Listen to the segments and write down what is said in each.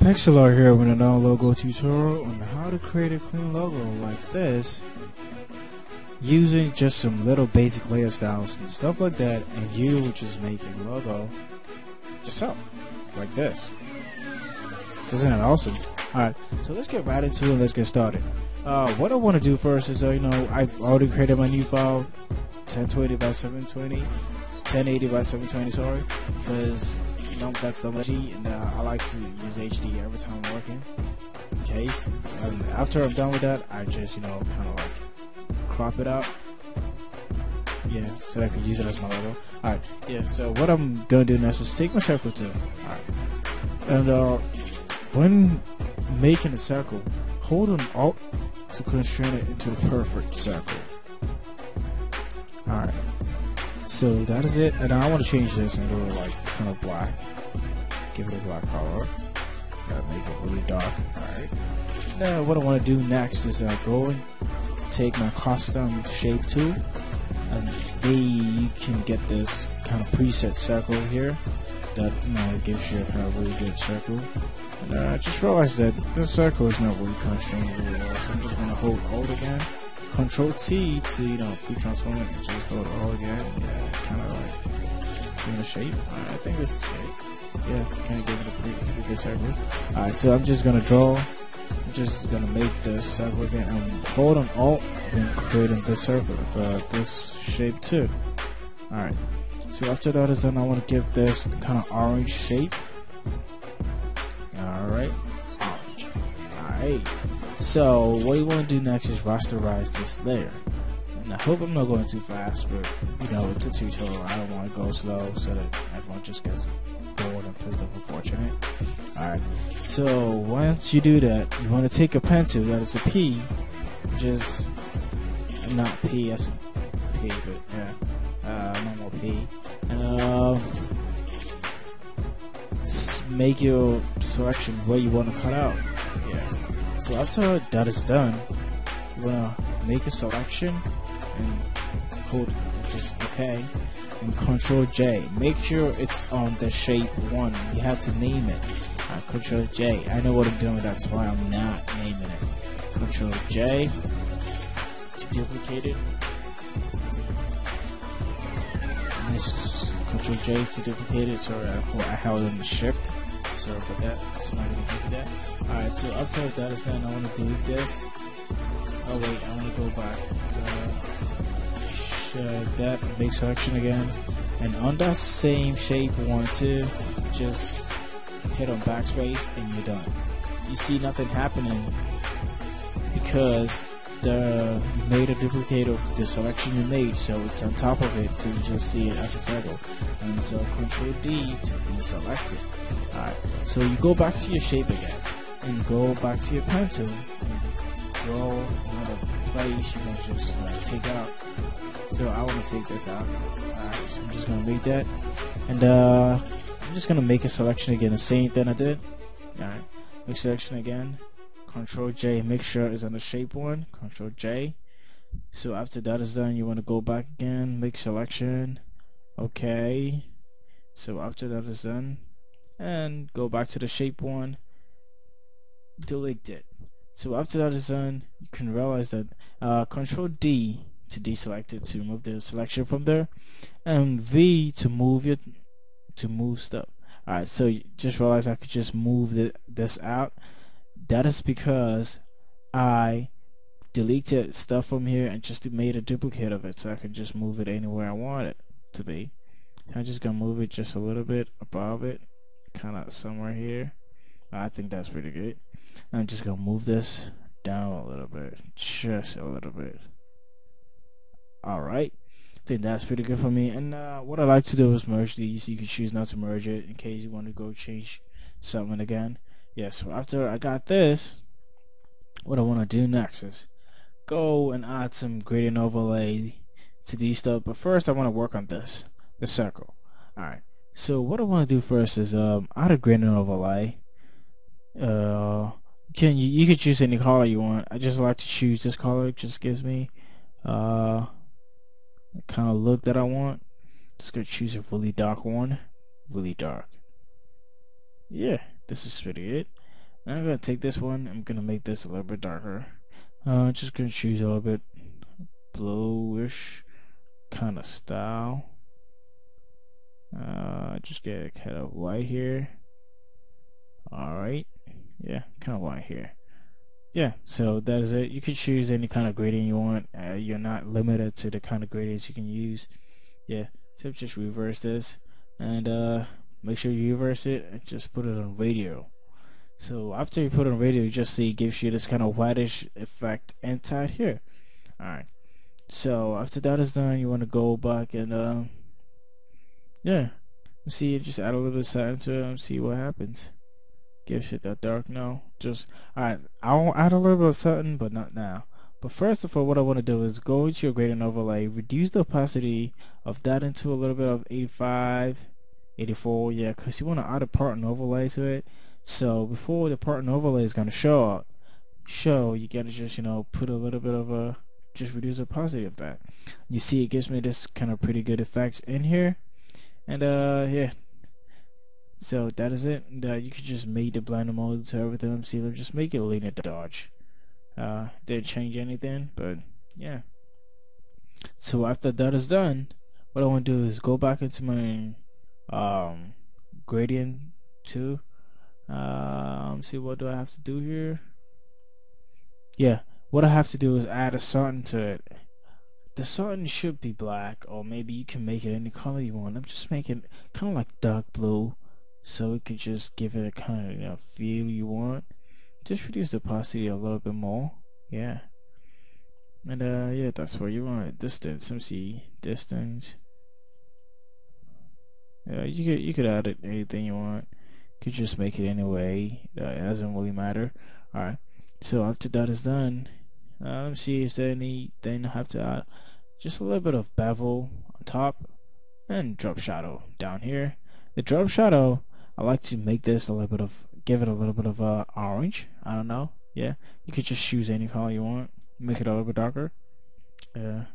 Pixelar here with another logo tutorial on how to create a clean logo like this using just some little basic layer styles and stuff like that, and you will just make a logo yourself like this. Isn't that awesome? Alright, so let's get right into it and let's get started. What I want to do first is I've already created my new file 1020 by 720 1080 by 720, sorry, because that's the HD, and I like to use HD every time I'm working in case. And after I'm done with that, I just kind of like crop it out, yeah, so I can use it as my logo. Alright, yeah, so what I'm gonna do next is take my circle tool. Alright, and when making a circle, hold on Alt to constrain it into a perfect circle. Alright, so that is it, and I want to change this and go like kind of black. Give it a black color. Gotta make it really dark. Alright. Now what I want to do next is go and take my custom shape tool, and you can get this kind of preset circle here that gives you a kind of really good circle. And I just realized that this circle is not really constrained really well, so I'm just gonna hold Alt again, Control T to free transform it, and just hold Alt again. Yeah, kind of like give it a shape. I think this is great. Yeah, kind of give it a pretty good circle. Alright, so I'm just gonna draw. I'm just gonna make the circle again. I'm holding Alt and creating this circle, this shape too. Alright, so after that is done, I want to give this kind of orange shape. Alright, orange. Alright, so what you want to do next is rasterize this layer. And I hope I'm not going too fast, but it's a tutorial. I don't want to go slow so that everyone just gets bored and pissed off, unfortunate. Alright, so once you do that, you want to take a pencil that is a P, just not P as a P, but yeah, normal P, and make your selection where you want to cut out. Yeah. So after that is done, you want to make a selection and hold just OK. And Control J. Make sure it's on the shape 1. You have to name it. Control J. I know what I'm doing, that's why I'm not naming it. Control J to duplicate it. And this Control J to duplicate it. Sorry, I held in the shift. Sorry about that. It's not gonna do that. Alright, so after that is done, I want to delete this. Oh wait, I want to go back. That make selection again, and on that same shape you want to just hit on backspace and you're done. You see nothing happening because you made a duplicate of the selection you made, so it's on top of it, so you just see it as a circle. And so Control D to deselect it. Alright, so you go back to your shape again and go back to your pencil and draw another place you can just take out. So I want to take this out. Alright, so I'm just going to make that. And I'm just going to make a selection again, the same thing I did. Alright, make selection again. Control J, make sure it's on the shape 1. Control J. So after that is done, you want to go back again, make selection. Okay. So after that is done, and go back to the shape 1. Delete it. So after that is done, you can realize that Control D to deselect it, to remove the selection from there, and V to move stuff. Alright, so you just realize I could just move this out. That is because I deleted stuff from here and just made a duplicate of it, so I can just move it anywhere I want it to be. I'm just gonna move it just a little bit above it, kind of somewhere here. I think that's pretty good. I'm just gonna move this down a little bit, just a little bit. Alright, I think that's pretty good for me. And what I like to do is merge these. You can choose not to merge it in case you want to go change something again. Yeah, so after I got this, what I want to do next is go and add some gradient overlay to these stuff. But first I want to work on the circle. Alright, so what I want to do first is add a gradient overlay. You can choose any color you want. I just like to choose this color. It just gives me the kind of look that I want. Just gonna choose a really dark one. Really dark. Yeah, this is pretty it. And I'm gonna take this one. I'm gonna make this a little bit darker. Just gonna choose a little bit bluish kind of style. Just get a kind of white here. Alright, yeah, kind of white here. Yeah, so that is it. You can choose any kind of gradient you want. You're not limited to the kind of gradients you can use. Yeah, so just reverse this and make sure you reverse it and just put it on Vidio. So after you put it on Vidio, you just see it gives you this kind of whitish effect inside here. Alright, so after that is done, you want to go back and yeah, see, just add a little bit of satin to it and see what happens. Gives it that dark now. Just alright, I'll add a little bit of satin, but not now. But first of all, what I want to do is go into your gradient overlay, reduce the opacity of that into a little bit of 85, 84, yeah, because you want to add a pattern overlay to it. So before the pattern overlay is going to show, you gotta just, you know, put a little bit of a, just reduce the opacity of that. You see, it gives me this kind of pretty good effects in here, and yeah. So that is it. You could just make the blender mode to everything. See, let's just make it a linear dodge. Didn't change anything, but yeah. So after that is done, what I want to do is go back into my gradient 2. See, what do I have to do here? Yeah, what I have to do is add a something to it. The something should be black, or maybe you can make it any color you want. I'm just making kind of like dark blue, so it could just give it a kind of, you know, feel you want. Just reduce the opacity a little bit more. Yeah, and yeah, that's what you want. Distance. Let me see, distance. Yeah, you could add it anything you want. You could just make it anyway. It doesn't really matter. All right. So after that is done, let me see, is there anything I have to add? Just a little bit of bevel on top and drop shadow down here. The drop shadow, I like to make this a little bit of, give it a little bit of orange. I don't know. Yeah, you could just choose any color you want. Make it a little bit darker. Yeah.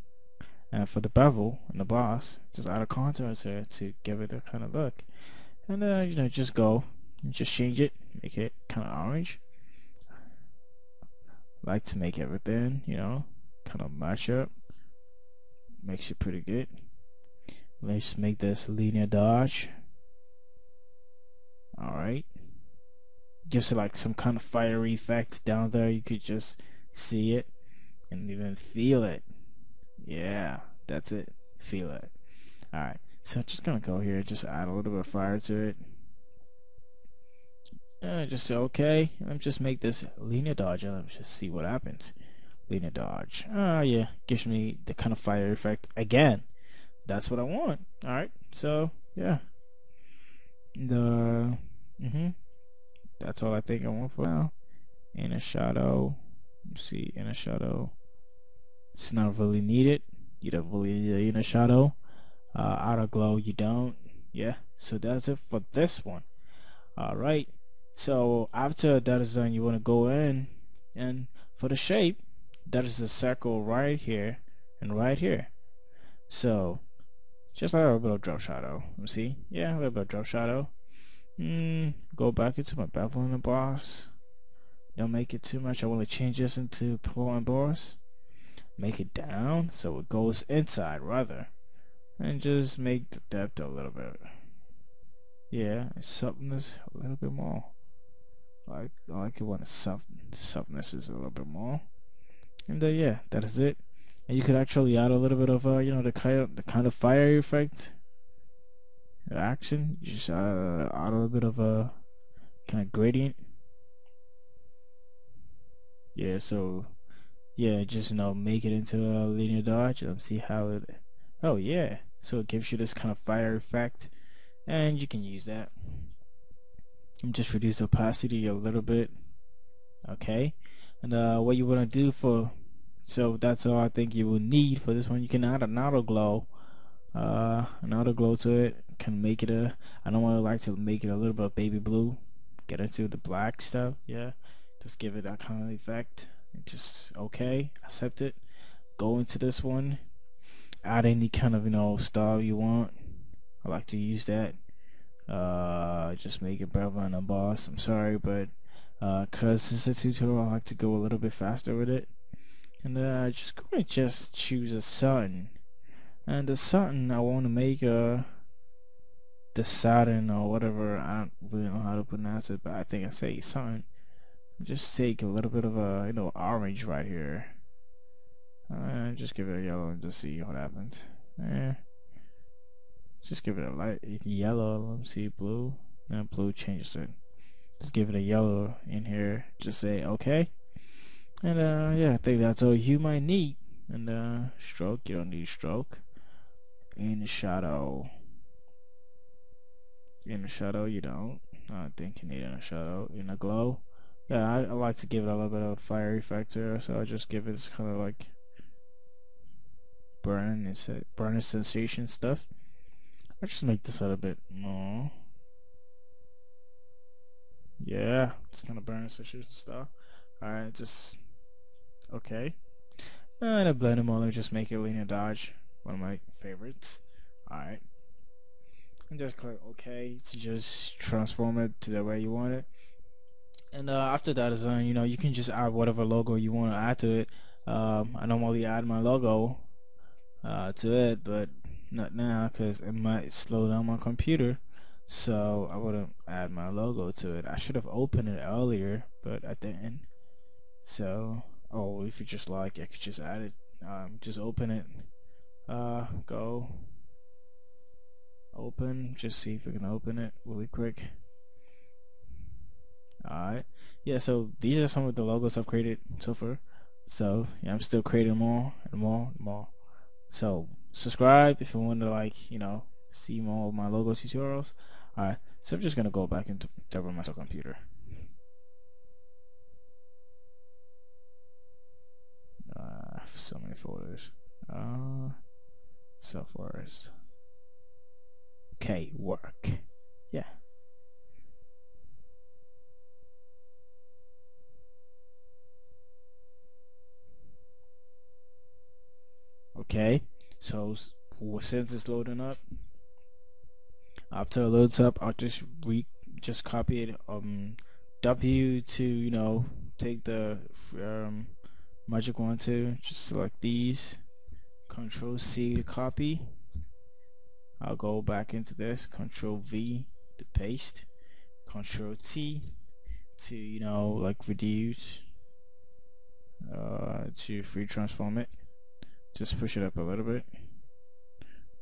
And for the bevel and the boss, just add a contour to it to give it a kind of look. And you know, just go and just change it, make it kind of orange. Like to make everything, you know, kind of match up. Makes it pretty good. Let's make this linear dodge. Alright. Gives it like some kind of fiery effect down there. You could just see it and even feel it. Yeah, that's it. Feel it. Alright. So I'm just gonna go here, just add a little bit of fire to it. Just okay. Let me just make this linear dodge and let's just see what happens. Linear dodge. Yeah, gives me the kind of fire effect again. That's what I want. Alright, so yeah. That's all I think I want for now. Inner shadow. Let's see, inner shadow. It's not really needed. You don't really need the inner shadow. Outer glow, you don't. Yeah, so that's it for this one. Alright. So after that is done, you want to go in, and for the shape, that is a circle right here and right here. So just a little bit of drop shadow. You see? Yeah, a little bit of drop shadow. Go back into my bevel and emboss. Don't make it too much. I want to change this into pull and emboss. Make it down so it goes inside rather, and just make the depth a little bit. Yeah, softness a little bit more. I like it when the softness is a little bit more. And yeah, that is it. And you could actually add a little bit of you know, the kind of fire effect action. You just add a little bit of a kind of gradient. Yeah, so yeah, just, you know, make it into a linear dodge and see how it. Oh yeah, so it gives you this kind of fire effect, and you can use that. Just reduce the opacity a little bit. Okay, and what you want to do for, so that's all I think you will need for this one. You can add an outer glow to it. Can make it a, I don't want to like to make it a little bit of baby blue, get into the black stuff. Yeah, just give it that kind of effect. Just okay, accept it. Go into this one, add any kind of, you know, style you want. I like to use that. Just make it bevel and emboss. I'm sorry, but Cause this is a tutorial, I like to go a little bit faster with it. And just going to just choose a sun. And the sun I want to make the Saturn or whatever. I don't really know how to pronounce it, but I think I say sun. Just take a little bit of a orange right here. Just give it a yellow and just see what happens. Just give it a light yellow. Let me see, blue. And blue changes it. Just give it a yellow in here. Just say okay. And yeah, I think that's all you might need. And stroke, you don't need stroke. In the shadow. In the shadow, you don't. I don't think you need in a shadow. In a glow. Yeah, I like to give it a little bit of fire effect there, so I just give it this kind of like burn sensation stuff. I just make this a little bit more. Yeah, it's kind of burn sensation stuff. Alright, just okay. And a blend them all and just make it linear dodge. One of my favorites. Alright. And just click OK to just transform it to the way you want it. And after that is done, you can just add whatever logo you want to add to it. I normally add my logo to it, but not now because it might slow down my computer. So I wouldn't add my logo to it. I should have opened it earlier, but I didn't. So, if you just like, I could just add it. Just open it. Go. Open. Just see if we can open it really quick. Alright. Yeah, so these are some of the logos I've created so far. So, yeah, I'm still creating more and more and more. So, subscribe if you want to, see more of my logo tutorials. Alright, so I'm just going to go back into my computer. So many folders. So far as okay, work. Yeah. Okay, so since it's loading up, after it loads up, I'll just copy it W to take the magic wand to just select these, Control C to copy. I'll go back into this, Control V to paste, Control T to reduce, to free transform it. Just push it up a little bit.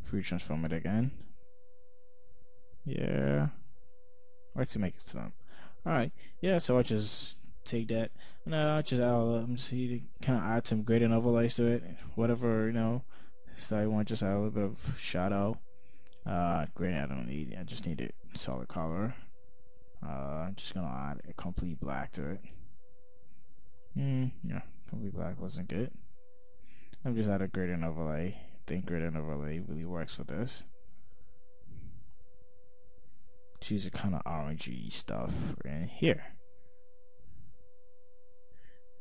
Free transform it again. Yeah. I like to make it some. Alright. Yeah, so I just take that and I just see to kind of add some gradient overlays to it. Whatever, so I want just add a little bit of shadow. Gradient I don't need. I just need it solid color. I'm just gonna add a complete black to it. Yeah, complete black wasn't good. I'm just add a gradient overlay. I think gradient overlay really works for this. Choose a kind of orangey stuff in here.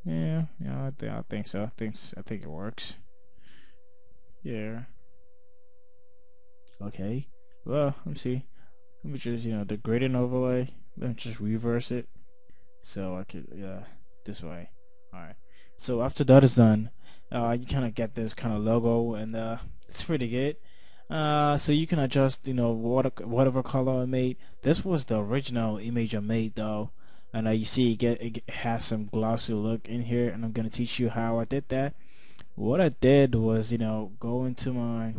Yeah, I think so. I think it works. Yeah. Okay. Well, let me see. Let me just the gradient overlay. Let me just reverse it, so I could this way. All right. So after that is done, you kind of get this kind of logo, and it's pretty good. So you can adjust, whatever color I made. This was the original image I made though, and you see it has some glossy look in here, and I'm gonna teach you how I did that. What I did was, go into my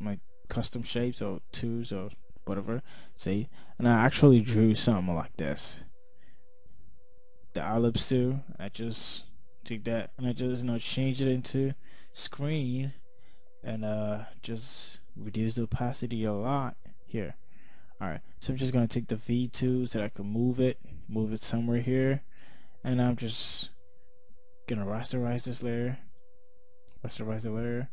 my custom shapes or tools or whatever, see, and I actually drew something like this. The ellipse too. I just take that and I just change it into screen and just reduce the opacity a lot here. Alright, so I'm just gonna take the V2 so that I can move it somewhere here, and I'm just gonna rasterize this layer, rasterize the layer,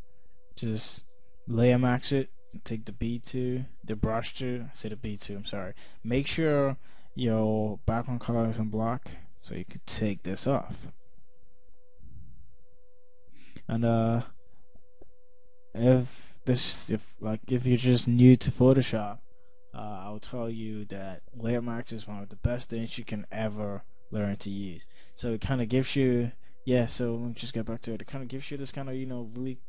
just layer max it, take the B2, the brush to say the B2, I'm sorry. Make sure your background color is on black so you could take this off. And if you're just new to Photoshop, I'll tell you that layer max is one of the best things you can ever learn to use. So it kind of gives you, yeah. So let me just get back to it. It kind of gives you this kind of really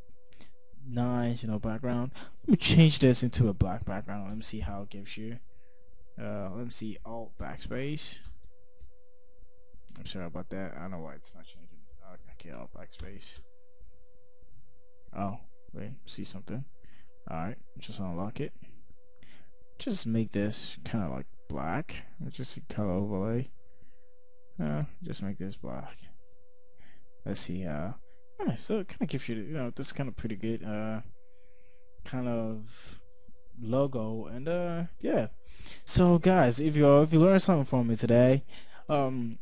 nice background. Let me change this into a black background. Let me see how it gives you. Let me see, alt backspace. I'm sorry about that. I don't know why it's not changing. Okay, alt backspace. Oh, wait, see something. Alright, just unlock it. Just make this kind of like black. Just see color overlay. Just make this black. Let's see how. So it kind of gives you, this is kind of pretty good. Kind of logo, and yeah. So guys, if you learned something from me today,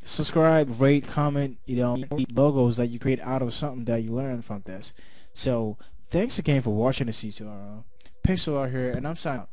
subscribe, rate, comment, logos that you create out of something that you learned from this. So thanks again for watching this tutorial. Pixel out here, and I'm signing out.